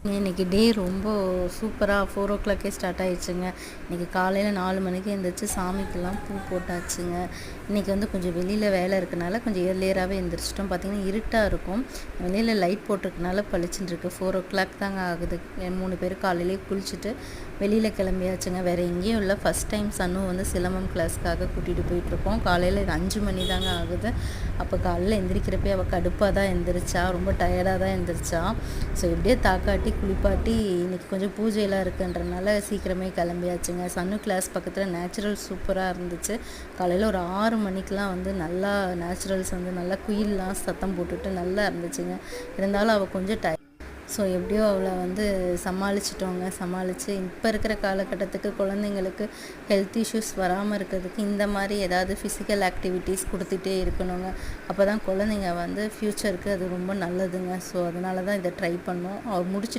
இன்றைக்கி டே ரொம்ப சூப்பராக 4 o'clock ஸ்டார்ட் ஆயிடுச்சுங்க. இன்றைக்கி காலையில் 4 மணிக்கு எழுந்திரிச்சு சாமிக்கெல்லாம் பூ போட்டாச்சுங்க. இன்றைக்கி வந்து கொஞ்சம் வெளியில் வேலை இருக்கனால கொஞ்சம் ஏர்லியராகவே எழுந்திரிச்சிட்டோம். பார்த்திங்கன்னா இருட்டாக இருக்கும், வெளியில் லைட் போட்டிருக்கனால பளிச்சுன்னு இருக்குது. 4 o'clock தாங்க ஆகுது. 3 பேர் காலையிலேயே குளிச்சுட்டு வெளியில் கிளம்பியாச்சுங்க. வேறு எங்கேயும் இல்லை. ஃபஸ்ட் டைம் சன்னு வந்து சிலம்பம் கிளாஸ்க்காக கூட்டிகிட்டு போயிட்டுருக்கோம். காலையில் 5 மணி தாங்க ஆகுது. அப்போ காலையில் எந்திரிக்கிறப்பே அவள் கடுப்பாக தான் எந்திரிச்சா, ரொம்ப டயர்டாக தான் எந்திரிச்சா. ஸோ எப்படியே தாக்காட்டி குளிப்பாட்டி இன்றைக்கி கொஞ்சம் பூஜையெல்லாம் இருக்குன்றனால சீக்கிரமே கிளம்பியாச்சுங்க. சன்னு கிளாஸ் பக்கத்தில் நேச்சுரல் சூப்பராக இருந்துச்சு. காலையில் ஒரு 6 மணிக்கெலாம் வந்து நல்லா நேச்சுரல்ஸ் வந்து நல்லா குயிலெலாம் சத்தம் போட்டுட்டு நல்லா இருந்துச்சுங்க. இருந்தாலும் அவள் கொஞ்சம் ஸோ எப்படியோ அவளை வந்து சமாளித்து இப்போ இருக்கிற காலகட்டத்துக்கு குழந்தைங்களுக்கு ஹெல்த் இஷ்யூஸ் வராமல் இருக்கிறதுக்கு இந்த மாதிரி ஏதாவது ஃபிசிக்கல் ஆக்டிவிட்டீஸ் கொடுத்துட்டே இருக்கணுங்க. அப்போ தான் குழந்தைங்க வந்து ஃப்யூச்சருக்கு அது ரொம்ப நல்லதுங்க. ஸோ அதனால தான் இதை ட்ரை பண்ணோம். அவள் முடிச்சுட்டு